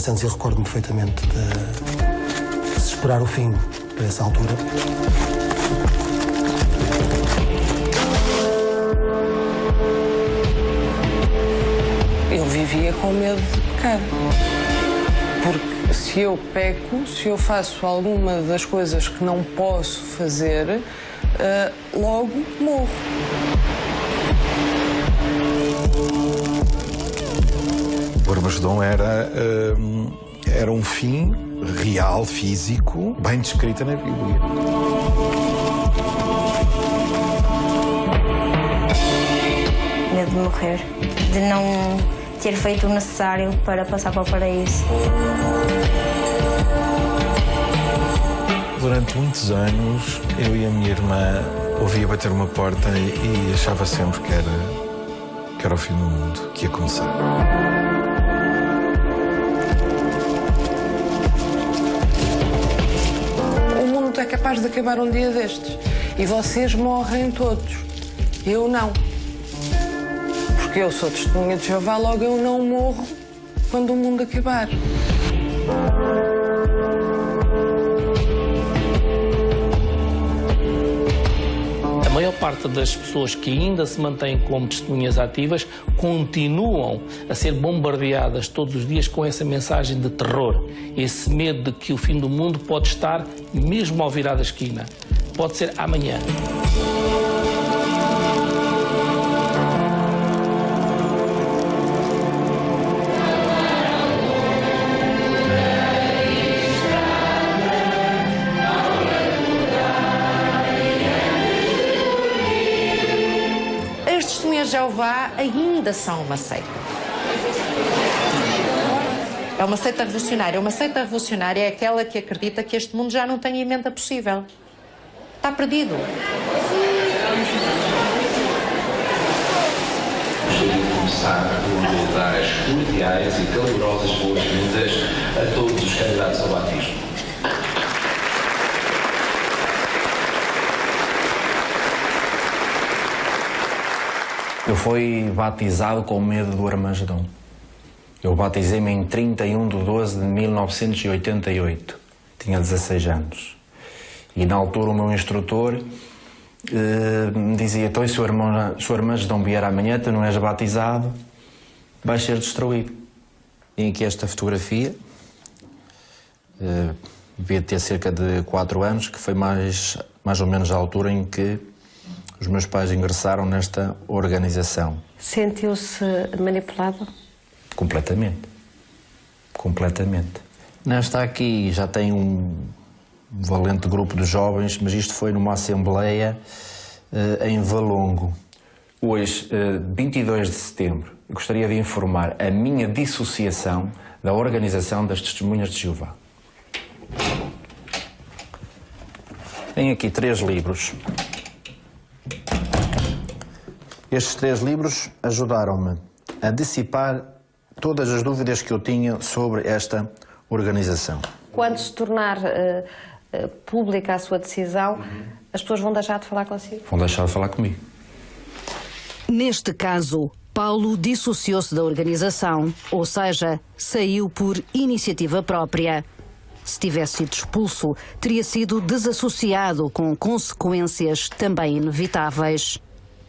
16 anos e recordo-me perfeitamente de se esperar o fim para essa altura. Eu vivia com medo de pecar. Porque se eu peco, se eu faço alguma das coisas que não posso fazer, logo morro. O Armagedom era um fim real, físico, bem descrito na Bíblia. Medo de morrer, de não ter feito o necessário para passar para o paraíso. Durante muitos anos, eu e a minha irmã ouvia bater uma porta e achava sempre que era o fim do mundo que ia começar. O mundo é capaz de acabar um dia destes. E vocês morrem todos. Eu não. Porque eu sou testemunha de Jeová, logo eu não morro quando o mundo acabar. A maior parte das pessoas que ainda se mantêm como testemunhas ativas continuam a ser bombardeadas todos os dias com essa mensagem de terror, esse medo de que o fim do mundo pode estar mesmo ao virar da esquina. Pode ser amanhã. Jeová ainda são uma seita. É uma seita revolucionária. Uma seita revolucionária é aquela que acredita que este mundo já não tem emenda possível. Está perdido. Gostaria de começar por dar as cordiais e calorosas boas-vindas a todos os candidatos ao batismo. Eu fui batizado com medo do Armagedom. Eu batizei-me em 31/12/1988. Tinha 16 anos. E na altura o meu instrutor me dizia: então, se o Armagedom vier amanhã, tu não és batizado, vais ser destruído. Tenho aqui esta fotografia. Devia ter cerca de 4 anos, que foi mais ou menos a altura em que os meus pais ingressaram nesta organização. Sentiu-se manipulado? Completamente. Completamente. Nesta aqui já tem um valente grupo de jovens, mas isto foi numa assembleia em Valongo. Hoje, 22 de setembro, gostaria de informar a minha dissociação da Organização das Testemunhas de Jeová. Tenho aqui 3 livros. Estes 3 livros ajudaram-me a dissipar todas as dúvidas que eu tinha sobre esta organização. Quando se tornar pública a sua decisão, as pessoas vão deixar de falar consigo? Vão deixar de falar comigo. Neste caso, Paulo dissociou-se da organização, ou seja, saiu por iniciativa própria. Se tivesse sido expulso, teria sido desassociado, com consequências também inevitáveis.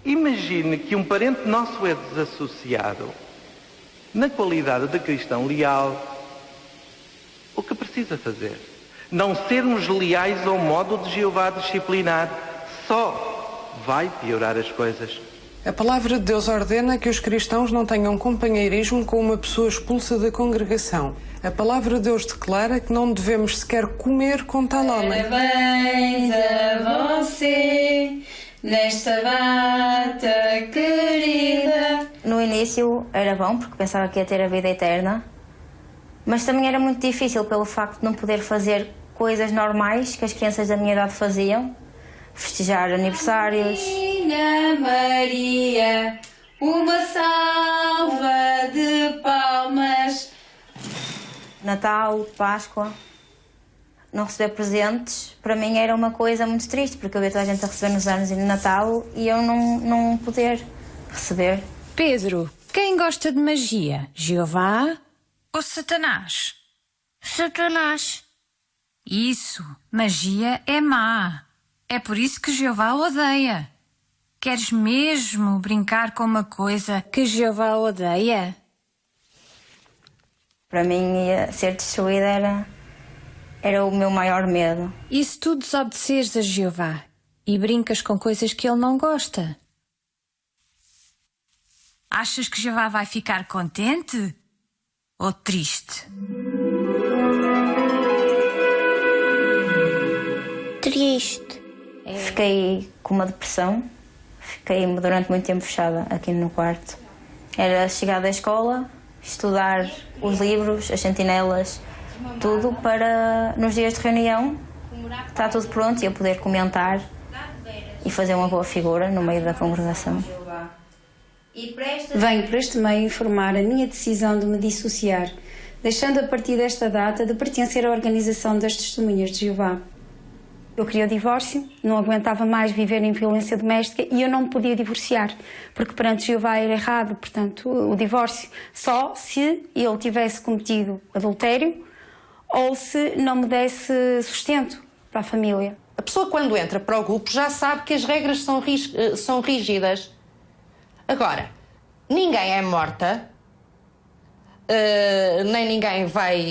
Imagine que um parente nosso é desassociado. Na qualidade de cristão leal, o que precisa fazer? Não sermos leais ao modo de Jeová disciplinar. Só vai piorar as coisas. A palavra de Deus ordena que os cristãos não tenham companheirismo com uma pessoa expulsa da congregação. A palavra de Deus declara que não devemos sequer comer com tal homem. Parabéns a você nesta data querida. No início era bom, porque pensava que ia ter a vida eterna, mas também era muito difícil pelo facto de não poder fazer coisas normais que as crianças da minha idade faziam. Festejar aniversários. Minha Maria, uma salva de palmas. Natal, Páscoa, não receber presentes, para mim era uma coisa muito triste, porque eu via toda a gente a receber nos anos e no Natal e eu não poder receber. Pedro, quem gosta de magia? Jeová ou Satanás? Satanás. Isso, magia é má. É por isso que Jeová odeia. Queres mesmo brincar com uma coisa que Jeová odeia? Para mim, ser destruída era o meu maior medo. E se tu desobedeceres a Jeová e brincas com coisas que ele não gosta? Achas que Jeová vai ficar contente ou triste? Triste. Fiquei com uma depressão. Fiquei durante muito tempo fechada aqui no quarto. Era chegar da escola, estudar os livros, as sentinelas, tudo para, nos dias de reunião, está tudo pronto e eu poder comentar e fazer uma boa figura no meio da congregação. Venho por este meio informar a minha decisão de me dissociar, deixando a partir desta data de pertencer à organização das Testemunhas de Jeová. Eu queria o divórcio, não aguentava mais viver em violência doméstica e eu não me podia divorciar, porque perante Jeová era errado, portanto, o divórcio, só se ele tivesse cometido adultério ou se não me desse sustento para a família. A pessoa, quando entra para o grupo, já sabe que as regras são rígidas. Agora, ninguém é morta, nem ninguém vai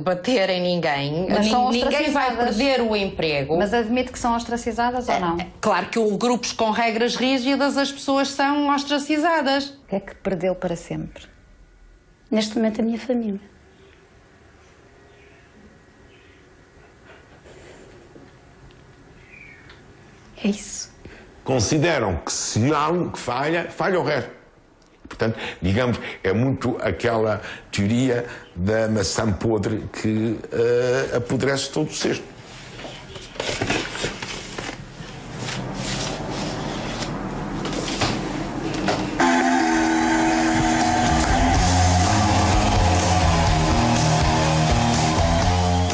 bater em ninguém, ninguém vai perder o emprego. Mas admite que são ostracizadas ou não? Claro que grupos com regras rígidas, as pessoas são ostracizadas. O que é que perdeu para sempre? Neste momento, a minha família. É isso. Consideram que se há um que falha, falha o resto. Portanto, digamos, é muito aquela teoria da maçã podre que apodrece todo o cesto.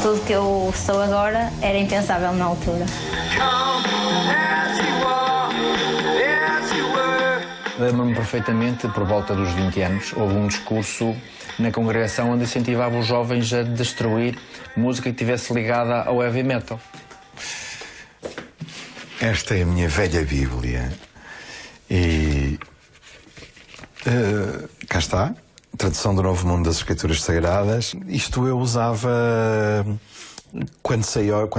Tudo que eu sou agora era impensável na altura. Lembro-me perfeitamente, por volta dos 20 anos, houve um discurso na congregação onde incentivava os jovens a destruir música que estivesse ligada ao heavy metal. Esta é a minha velha Bíblia e cá está, tradução do Novo Mundo das Escrituras Sagradas. Isto eu usava quando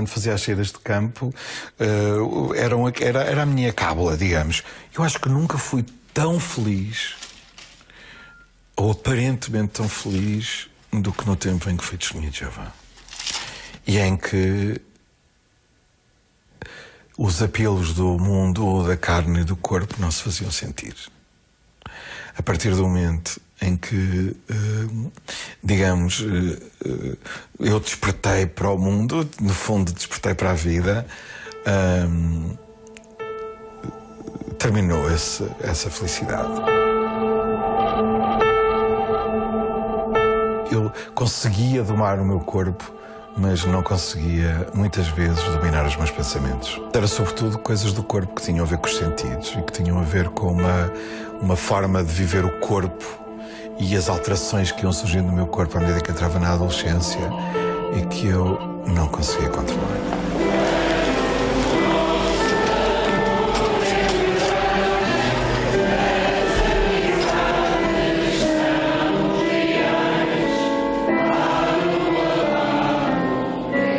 fazia as saídas de campo, era a minha cábula, digamos. Eu acho que nunca fui tão feliz, ou aparentemente tão feliz, do que no tempo em que fui testemunha de Jeová. E em que os apelos do mundo, da carne e do corpo não se faziam sentir. A partir do momento em que, digamos, eu despertei para o mundo, no fundo despertei para a vida, terminou essa felicidade. Eu conseguia domar o meu corpo, mas não conseguia, muitas vezes, dominar os meus pensamentos. Era, sobretudo, coisas do corpo que tinham a ver com os sentidos e que tinham a ver com uma forma de viver o corpo e as alterações que iam surgindo no meu corpo à medida que entrava na adolescência e que eu não conseguia controlar.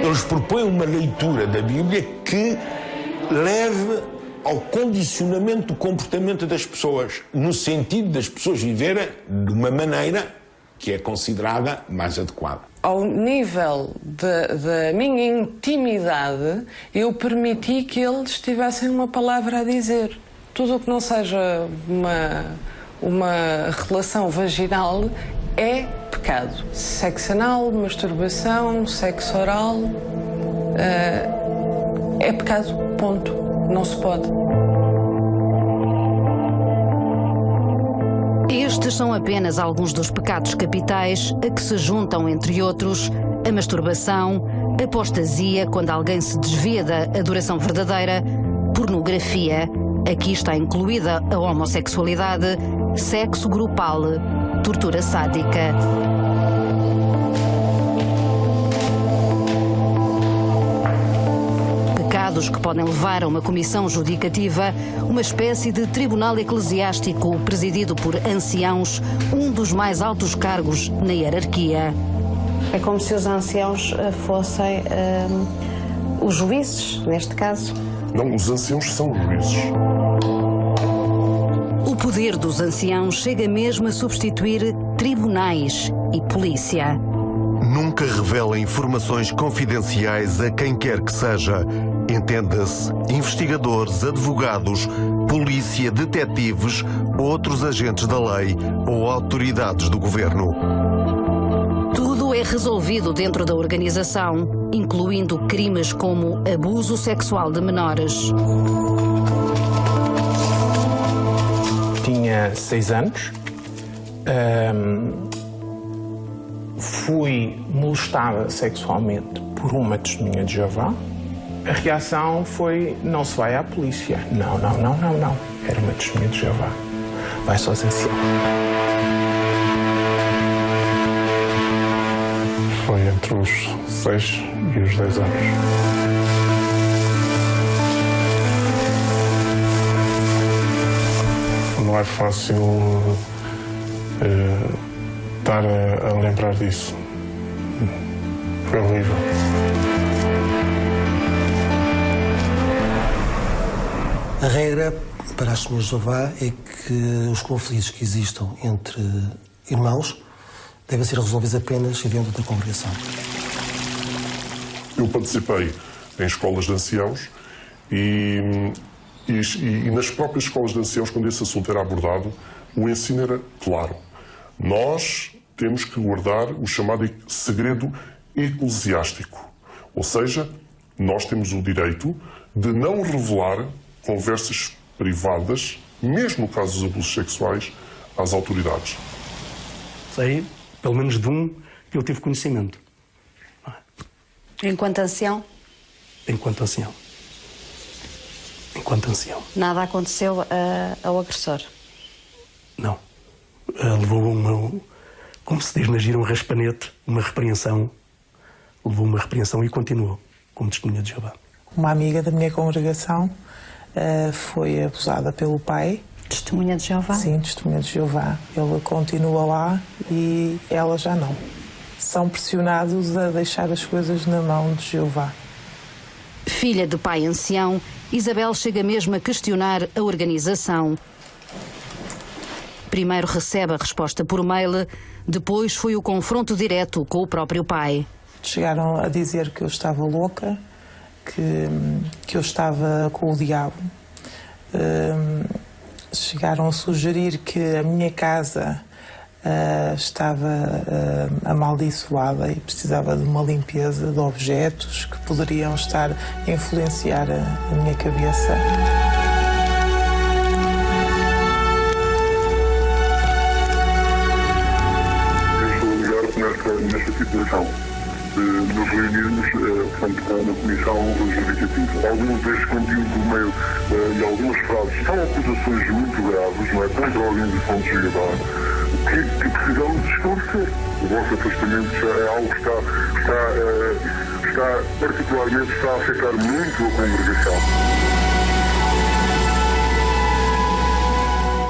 Eles propõem uma leitura da Bíblia que leve ao condicionamento do comportamento das pessoas, no sentido das pessoas viverem de uma maneira que é considerada mais adequada. Ao nível da minha intimidade, eu permiti que eles tivessem uma palavra a dizer. Tudo o que não seja uma relação vaginal é pecado. Sexo anal, masturbação, sexo oral, é pecado, ponto. Não se pode. Estes são apenas alguns dos pecados capitais a que se juntam, entre outros, a masturbação, a apostasia, quando alguém se desvia da adoração verdadeira, pornografia, aqui está incluída a homossexualidade, sexo grupal, tortura sádica. acordos que podem levar a uma comissão judicativa, uma espécie de tribunal eclesiástico presidido por anciãos, um dos mais altos cargos na hierarquia. É como se os anciãos fossem os juízes, neste caso. Não, os anciãos são os juízes. O poder dos anciãos chega mesmo a substituir tribunais e polícia. Nunca revela informações confidenciais a quem quer que seja. Entenda-se, investigadores, advogados, polícia, detetives, outros agentes da lei ou autoridades do governo. Tudo é resolvido dentro da organização, incluindo crimes como abuso sexual de menores. Tinha 6 anos, fui molestada sexualmente por uma testemunha de Jeová. A reação foi: não se vai à polícia. Não. Era uma testemunha de Jeová. Vai-se aos anciãos. Foi entre os 6 e os 10 anos. Não é fácil estar a lembrar disso. Foi horrível. A regra para as testemunhas de Jeová é que os conflitos que existam entre irmãos devem ser resolvidos apenas dentro da congregação. Eu participei em escolas de anciãos e nas próprias escolas de anciãos, quando esse assunto era abordado, o ensino era claro. Nós temos que guardar o chamado segredo eclesiástico. Ou seja, nós temos o direito de não revelar conversas privadas, mesmo no caso dos abusos sexuais, às autoridades. Sei, pelo menos de um, que eu tive conhecimento. Enquanto ancião? Enquanto ancião. Enquanto ancião. Nada aconteceu ao agressor? Não. Levou uma, como se diz na gira, um raspanete, uma repreensão. Levou uma repreensão e continuou como testemunha de Jeová. Uma amiga da minha congregação foi abusada pelo pai. Testemunha de Jeová? Sim, testemunha de Jeová. Ele continua lá e ela já não. São pressionados a deixar as coisas na mão de Jeová. Filha de pai ancião, Isabel chega mesmo a questionar a organização. Primeiro recebe a resposta por mail, depois foi o confronto direto com o próprio pai. Chegaram a dizer que eu estava louca, que eu estava com o diabo. Chegaram a sugerir que a minha casa estava amaldiçoada e precisava de uma limpeza de objetos que poderiam estar a influenciar a minha cabeça. Eu estou ligado nesta situação. Nos reunirmos na Comissão Judicativa. Alguns destes conteúdos do meio e algumas frases são acusações muito graves, não é? Contra a organização de Jeová, que precisamos de esclarecer. O vosso afastamento é algo que está particularmente a afetar muito a congregação.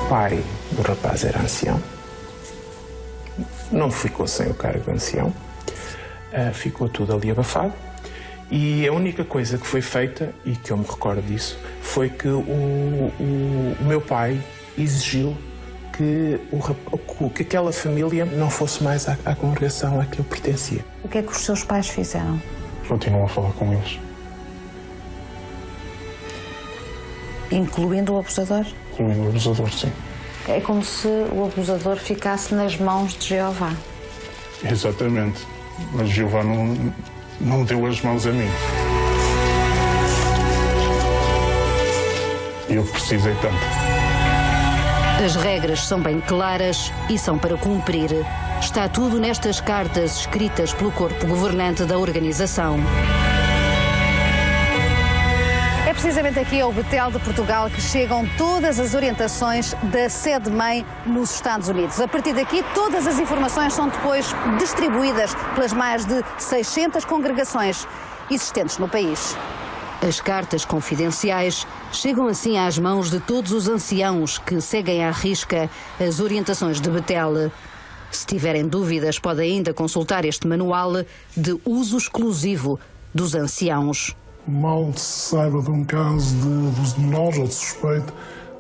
O pai do rapaz era ancião. Não ficou sem o cargo de ancião. Ficou tudo ali abafado e a única coisa que foi feita, e que eu me recordo disso, foi que o meu pai exigiu que aquela família não fosse mais à congregação a que eu pertencia. O que é que os seus pais fizeram? Continuam a falar com eles. Incluindo o abusador? Incluindo o abusador, sim. É como se o abusador ficasse nas mãos de Jeová. Exatamente. Mas Jeová não deu as mãos a mim. Eu precisei tanto. As regras são bem claras e são para cumprir. Está tudo nestas cartas escritas pelo corpo governante da organização. É precisamente aqui ao Betel de Portugal que chegam todas as orientações da sede-mãe nos Estados Unidos. A partir daqui, todas as informações são depois distribuídas pelas mais de 600 congregações existentes no país. As cartas confidenciais chegam assim às mãos de todos os anciãos que seguem à risca as orientações de Betel. Se tiverem dúvidas, podem ainda consultar este manual de uso exclusivo dos anciãos. Mal se saiba de um caso de abuso de menores ou de suspeito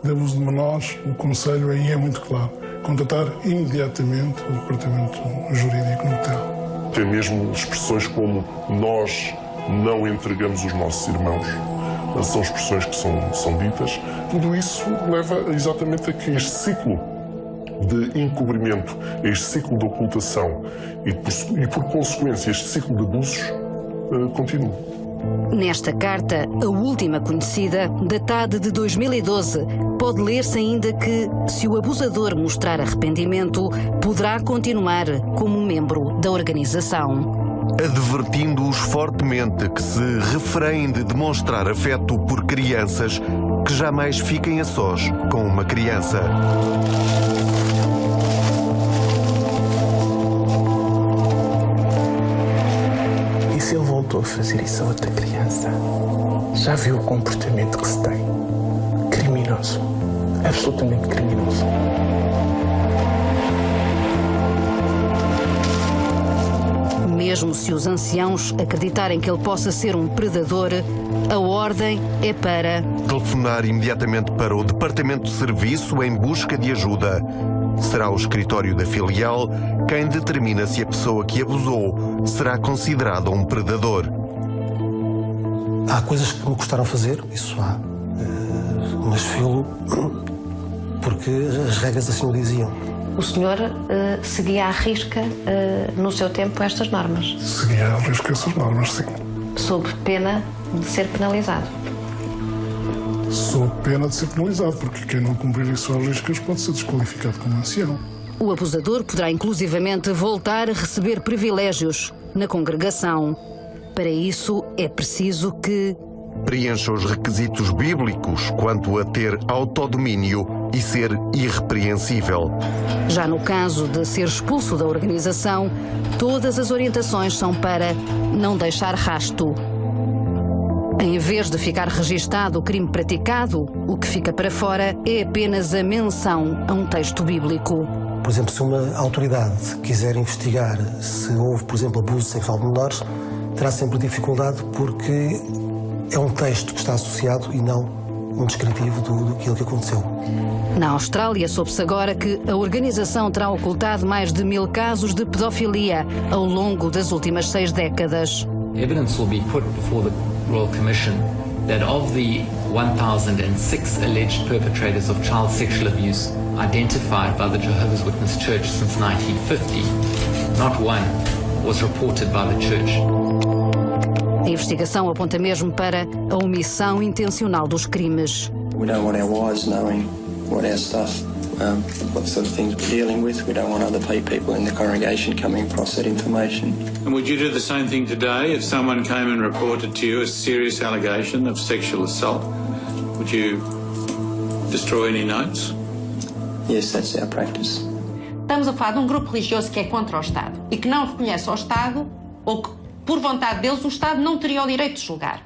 de abuso de menores, o conselho aí é muito claro. Contatar imediatamente o departamento jurídico no Betel. Tem mesmo expressões como nós não entregamos os nossos irmãos. São expressões que são ditas. Tudo isso leva exatamente a que este ciclo de encobrimento, este ciclo de ocultação e por consequência, este ciclo de abusos continue. Nesta carta, a última conhecida, datada de 2012, pode ler-se ainda que, se o abusador mostrar arrependimento, poderá continuar como membro da organização. Advertindo-os fortemente que se refreiem de demonstrar afeto por crianças, que jamais fiquem a sós com uma criança. E se ele voltou a fazer isso a outra criança? Já viu o comportamento que se tem? Criminoso. Absolutamente criminoso. Mesmo se os anciãos acreditarem que ele possa ser um predador, a ordem é para telefonar imediatamente para o Departamento de Serviço em busca de ajuda. Será o escritório da filial quem determina se a pessoa que abusou será considerada um predador. Há coisas que me custaram fazer, isso há, mas filo porque as regras assim o diziam. O senhor seguia à risca, no seu tempo, estas normas? Seguia à risca essas normas, sim. Sob pena de ser penalizado? Sob pena de ser penalizado, porque quem não cumprir isso às riscas pode ser desqualificado como ancião. O abusador poderá inclusivamente voltar a receber privilégios na congregação. Para isso, é preciso que preencha os requisitos bíblicos quanto a ter autodomínio e ser irrepreensível. Já no caso de ser expulso da organização, todas as orientações são para não deixar rasto. Em vez de ficar registado o crime praticado, o que fica para fora é apenas a menção a um texto bíblico. Por exemplo, se uma autoridade quiser investigar se houve, por exemplo, abuso sexual de menores, terá sempre dificuldade porque é um texto que está associado e não um descritivo daquilo que aconteceu. Na Austrália, soube-se agora que a organização terá ocultado mais de 1000 casos de pedofilia ao longo das últimas 6 décadas. Evidence will be put before the Royal Commission that of the 1,006 alleged perpetrators of child sexual abuse identified by the Jehovah's Witness Church since 1950, not one was reported by the church. A investigação aponta mesmo para a omissão intencional dos crimes. We don't want our wives knowing what our stuff, what sort of things we're dealing with. We don't want other people in the congregation coming across that information. And would you do the same thing today if someone came and reported to you a serious allegation of sexual assault? Would you destroy any notes? Yes, that's our practice. Estamos a falar de um grupo religioso que é contra o Estado e que não reconhece ao Estado ou que, por vontade deles, o Estado não teria o direito de julgar.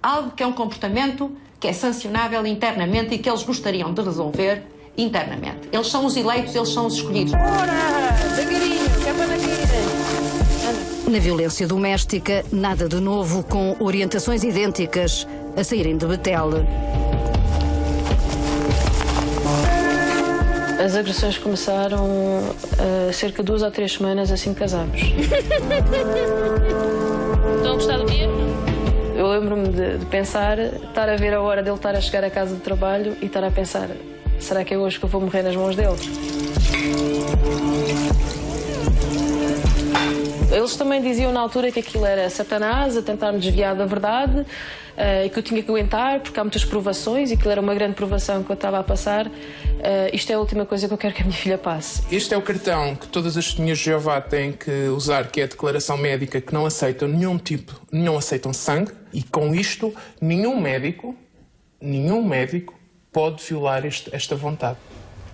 Algo que é um comportamento que é sancionável internamente e que eles gostariam de resolver internamente. Eles são os eleitos, eles são os escolhidos. Ora, devagarinho, que é para daqui. Na violência doméstica, nada de novo, com orientações idênticas a saírem de Betel. As agressões começaram cerca de 2 ou 3 semanas assim que casámos. Estão a gostar do dia? Eu lembro-me de pensar, estar a ver a hora dele estar a chegar à casa de trabalho e estar a pensar, será que é hoje que eu vou morrer nas mãos dele? Eles também diziam na altura que aquilo era Satanás a tentar me desviar da verdade e que eu tinha que aguentar porque há muitas provações e que aquilo era uma grande provação que eu estava a passar. Isto é a última coisa que eu quero que a minha filha passe. Este é o cartão que todas as testemunhas de Jeová têm que usar, que é a declaração médica que não aceitam não aceitam sangue, e com isto nenhum médico pode violar esta vontade.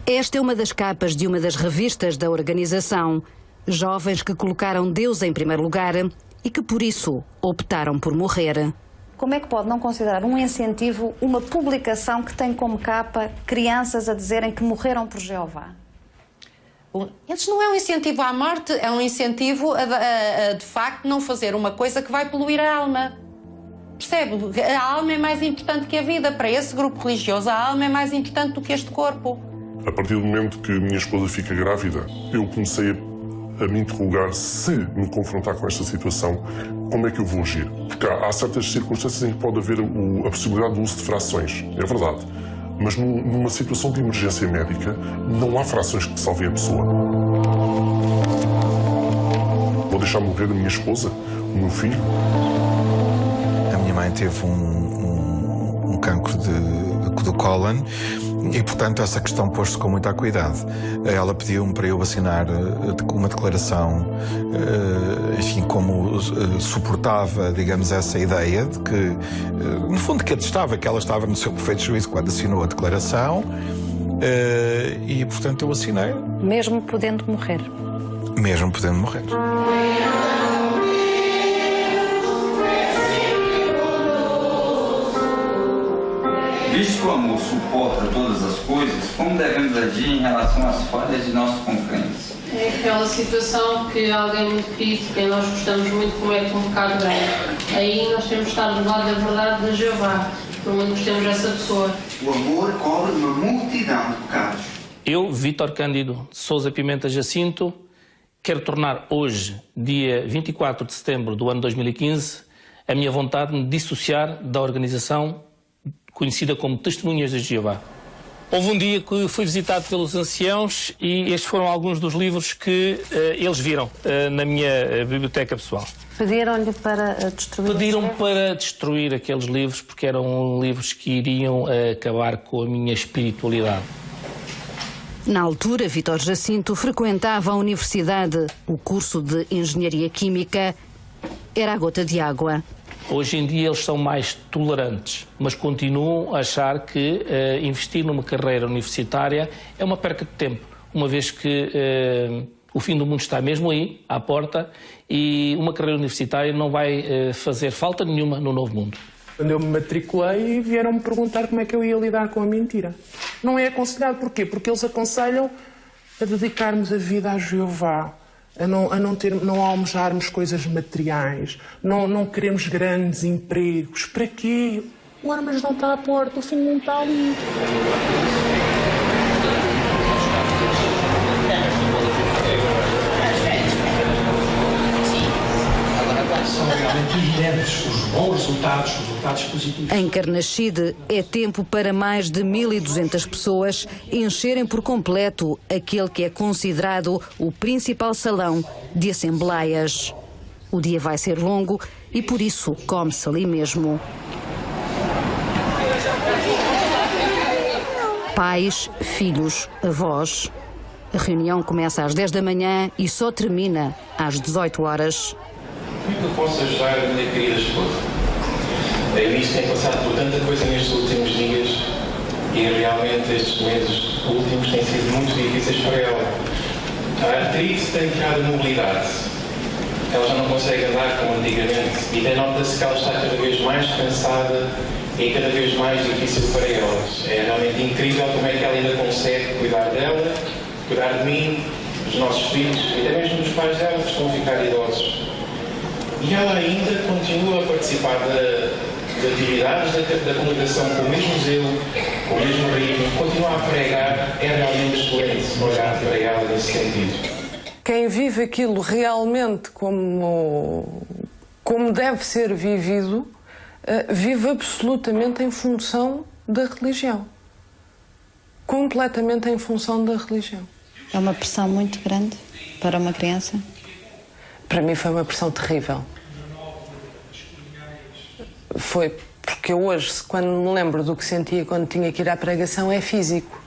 Esta é uma das capas de uma das revistas da organização. Jovens que colocaram Deus em primeiro lugar e que por isso optaram por morrer. como é que pode não considerar um incentivo uma publicação que tem como capa crianças a dizerem que morreram por Jeová? Esse não é um incentivo à morte, é um incentivo a de facto não fazer uma coisa que vai poluir a alma. Percebe? A alma é mais importante que a vida. Para esse grupo religioso, a alma é mais importante do que este corpo. A partir do momento que a minha esposa fica grávida, eu comecei a me interrogar, se me confrontar com esta situação, como é que eu vou agir? Porque há certas circunstâncias em que pode haver a possibilidade do uso de frações, é verdade. Mas numa situação de emergência médica, não há frações que salvem a pessoa. Vou deixar morrer a minha esposa, o meu filho? A minha mãe teve um cancro do cólon e, portanto, essa questão pôs-se com muito cuidado. Ela pediu-me para eu assinar uma declaração, enfim, como suportava, digamos, essa ideia de que, no fundo, que atestava que ela estava no seu perfeito juízo quando assinou a declaração e, portanto, eu assinei. Mesmo podendo morrer? Mesmo podendo morrer. Visto que o amor suporta todas as coisas, como devemos agir em relação às falhas de nossos concorrentes? É aquela situação que alguém muito querido, quem nós gostamos muito, comete um pecado grave. Aí nós temos de estar do lado da verdade de Jeová, pelo menos gostemos dessa pessoa. O amor cobre uma multidão de pecados. Eu, Vítor Cândido de Sousa Pimenta Jacinto, quero tornar hoje, dia 24 de setembro do ano 2015, a minha vontade de me dissociar da organização conhecida como Testemunhas de Jeová. Houve um dia que fui visitado pelos anciãos e estes foram alguns dos livros que eles viram na minha biblioteca pessoal. Pediram-lhe para destruir? Pediram para destruir aqueles livros porque eram livros que iriam acabar com a minha espiritualidade. Na altura, Vítor Jacinto frequentava a universidade. O curso de Engenharia Química era a gota de água. Hoje em dia eles são mais tolerantes, mas continuam a achar que investir numa carreira universitária é uma perca de tempo, uma vez que o fim do mundo está mesmo aí, à porta, e uma carreira universitária não vai fazer falta nenhuma no novo mundo. Quando eu me matriculei, vieram-me perguntar como é que eu ia lidar com a mentira. Não é aconselhado, porquê? Porque eles aconselham a dedicarmos a vida a Jeová, a não almejarmos coisas materiais, não queremos grandes empregos. Para quê? O armas não está à porta, o fim não está ali. São realmente evidentes os bons resultados, os resultados positivos. Em Carnaxide é tempo para mais de 1.200 pessoas encherem por completo aquele que é considerado o principal salão de assembleias. O dia vai ser longo e por isso come-se ali mesmo. Pais, filhos, avós. A reunião começa às 10 da manhã e só termina às 18 horas. Como é que eu posso ajudar a minha querida esposa? A Eunice tem passado por tanta coisa nestes últimos dias e realmente estes meses últimos têm sido muito difíceis para ela. A artrite tem tirado a mobilidade. Ela já não consegue andar como antigamente e nota-se que ela está cada vez mais cansada e cada vez mais difícil para elas. É realmente incrível como é que ela ainda consegue cuidar dela, cuidar de mim, dos nossos filhos e até mesmo dos pais dela que estão a ficar idosos. E ela ainda continua a participar de atividades da congregação com o mesmo zelo, com o mesmo ritmo, continua a pregar, é realmente excelente olhar para ela nesse sentido. Quem vive aquilo realmente como deve ser vivido, vive absolutamente em função da religião. Completamente em função da religião. É uma pressão muito grande para uma criança? Para mim foi uma pressão terrível. Foi porque hoje, quando me lembro do que sentia quando tinha que ir à pregação, é físico.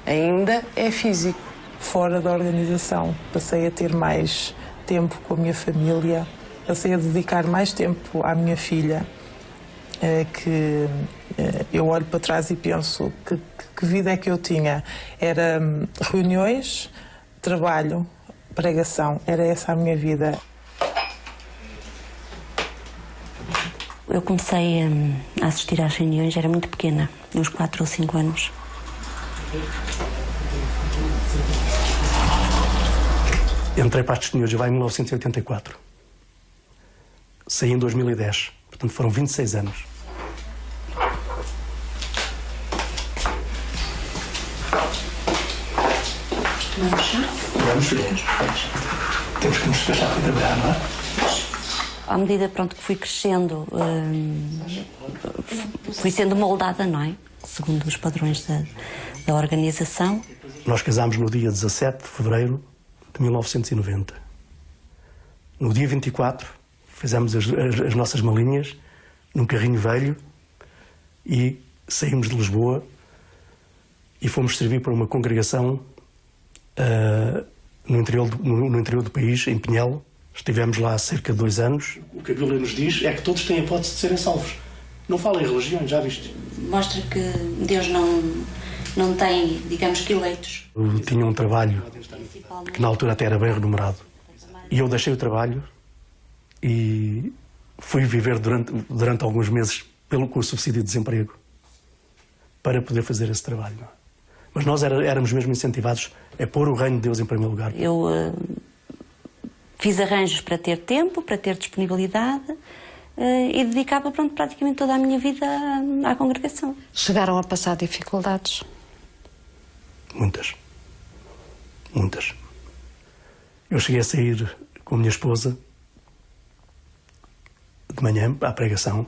Ainda é físico. Fora da organização, passei a ter mais tempo com a minha família, passei a dedicar mais tempo à minha filha, que eu olho para trás e penso que vida é que eu tinha. Era reuniões, trabalho, pregação, era essa a minha vida. Eu comecei a assistir às reuniões, era muito pequena, uns 4 ou 5 anos. Entrei para as testemunhas de Jeová em 1984. Saí em 2010, portanto foram 26 anos. Vamos já? Vamos, filhos. Temos que nos despachar para trabalhar, não é? À medida que fui crescendo, fui sendo moldada, não é? Segundo os padrões da organização. Nós casámos no dia 17 de fevereiro de 1990. No dia 24, fizemos as nossas malinhas num carrinho velho e saímos de Lisboa e fomos servir para uma congregação no interior do país, em Pinhel. Estivemos lá há cerca de 2 anos. O que a Bíblia nos diz é que todos têm a hipótese de serem salvos. Não fala em religiões, já viste? Mostra que Deus não tem, digamos que, eleitos. Eu tinha um trabalho que na altura até era bem remunerado. E eu deixei o trabalho e fui viver durante alguns meses com o subsídio de desemprego para poder fazer esse trabalho. Mas nós éramos mesmo incentivados a pôr o reino de Deus em primeiro lugar. Eu fiz arranjos para ter tempo, para ter disponibilidade e dedicava praticamente toda a minha vida à congregação. Chegaram a passar dificuldades? Muitas. Muitas. Eu cheguei a sair com a minha esposa de manhã à pregação,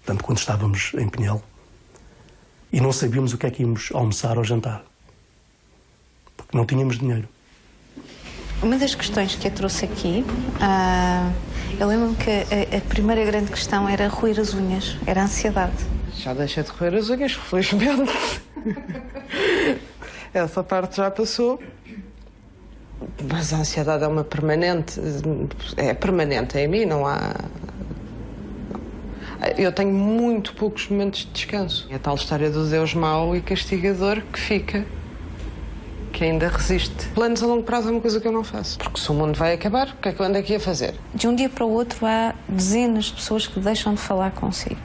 portanto, quando estávamos em Pinhel, e não sabíamos o que é que íamos almoçar ou jantar, porque não tínhamos dinheiro. Uma das questões que eu trouxe aqui, eu lembro-me que a primeira grande questão era roer as unhas, era a ansiedade. Já deixei de roer as unhas, felizmente. Essa parte já passou. Mas a ansiedade é uma permanente. É permanente em mim, não há. Eu tenho muito poucos momentos de descanso. É a tal história do Deus mau e castigador que fica, que ainda resiste. Planos a longo prazo é uma coisa que eu não faço. Porque se o mundo vai acabar, o que é que eu ando aqui a fazer? De um dia para o outro há dezenas de pessoas que deixam de falar consigo.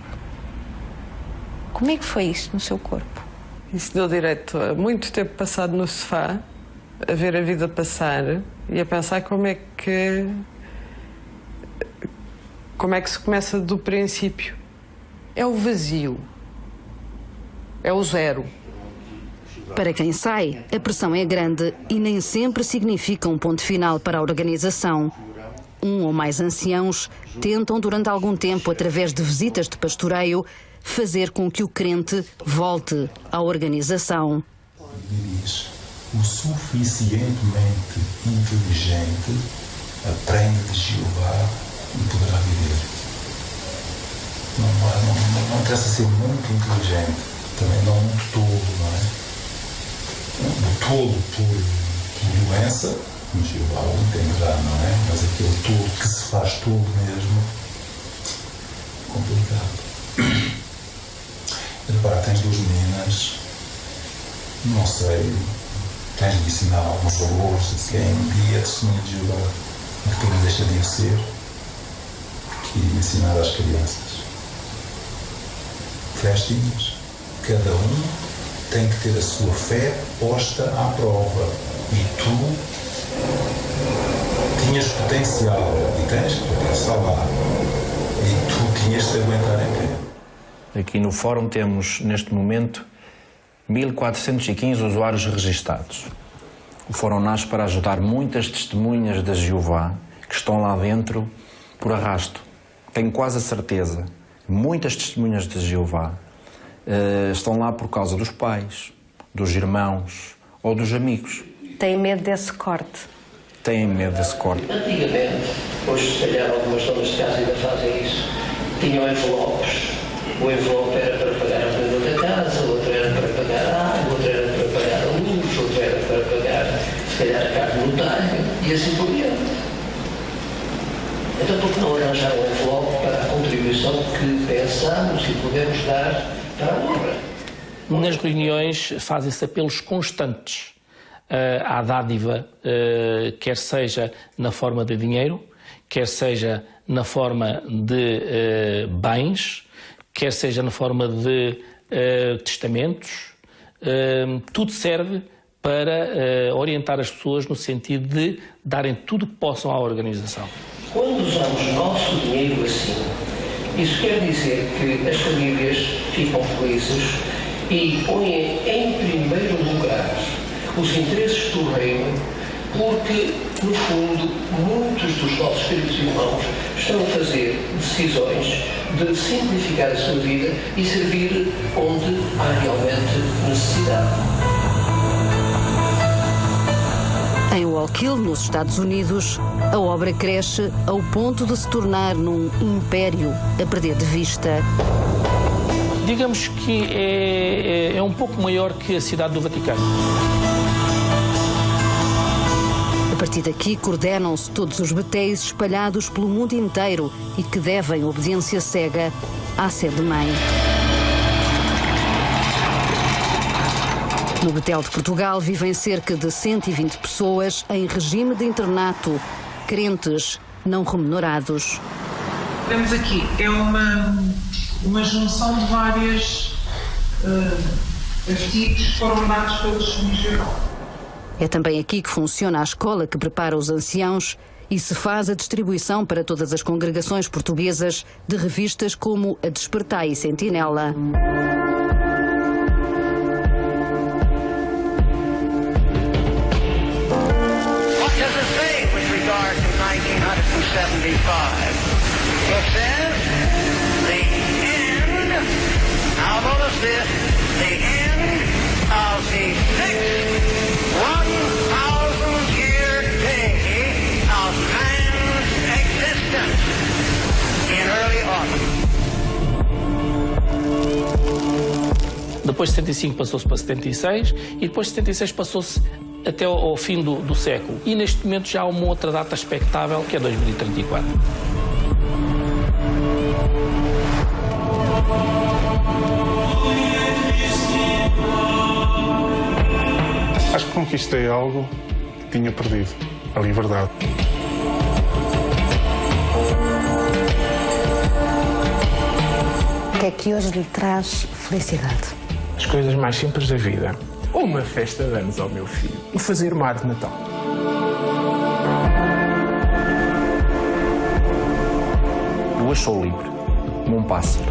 Como é que foi isso no seu corpo? Isso deu direito a muito tempo passado no sofá, a ver a vida passar e a pensar como é que se começa do princípio. É o vazio. É o zero. Para quem sai, a pressão é grande e nem sempre significa um ponto final para a organização. Um ou mais anciãos tentam, durante algum tempo, através de visitas de pastoreio, fazer com que o crente volte à organização. Diz, o suficientemente inteligente aprende de Jeová e poderá viver. Não interessa ser muito inteligente, também não muito tolo, não é? O tolo por doença, Jeová o entenderá, não é? Mas aquele tolo que se faz tolo mesmo, complicado. Repara, tens 2 meninas, não sei, tens de ensinar algum favor, se é um dia testemunha de Jeová, mas também deixa de o ser, que ensinar às crianças. Festinhas, cada um tem que ter a sua fé posta à prova. E tu tinhas potencial, e tens potencial lá, e tu tinhas de aguentar em pé. Aqui no fórum temos, neste momento, 1.415 usuários registados. O fórum nasce para ajudar muitas testemunhas de Jeová que estão lá dentro por arrasto. Tenho quase a certeza. Muitas testemunhas de Jeová estão lá por causa dos pais, dos irmãos ou dos amigos. Tem medo desse corte? Têm medo desse corte. Antigamente, hoje se calhar algumas donas de casa ainda fazem isso, tinham envelopes. O envelope era para pagar a renda da casa, o outro era para pagar a água, o outro era para pagar a luz, o outro era para pagar, se calhar, a carne no talho, e assim por diante. Então, por que não arranjar um envelope para a contribuição que pensamos e podemos dar para a obra? Nas reuniões fazem-se apelos constantes à dádiva, quer seja na forma de dinheiro, quer seja na forma de bens, quer seja na forma de testamentos, tudo serve para orientar as pessoas no sentido de darem tudo que possam à organização. Quando usamos nosso dinheiro assim, isso quer dizer que as famílias ficam felizes e põem em primeiro lugar os interesses do reino, porque, no fundo, muitos dos nossos queridos irmãos estão a fazer decisões de simplificar a sua vida e servir onde há realmente necessidade. Em Wallkill, nos Estados Unidos, a obra cresce ao ponto de se tornar num império a perder de vista. Digamos que é um pouco maior que a cidade do Vaticano. A partir daqui coordenam-se todos os betéis espalhados pelo mundo inteiro e que devem obediência cega à sede-mãe. No Betel de Portugal vivem cerca de 120 pessoas em regime de internato, crentes não remunerados. Temos aqui, é uma junção de vários artigos que foram dados pelos religiosos. É também aqui que funciona a escola que prepara os anciãos e se faz a distribuição para todas as congregações portuguesas de revistas como a Despertai e Sentinela. Depois de 75 passou-se para 76 e depois de 76 passou-se até ao fim do século. E neste momento já há uma outra data expectável, que é 2034. Acho que conquistei algo que tinha perdido, a liberdade. O que é que hoje lhe traz felicidade? As coisas mais simples da vida. Uma festa de anos ao meu filho. E fazer uma árvore de Natal. Eu hoje sou livre, como um pássaro.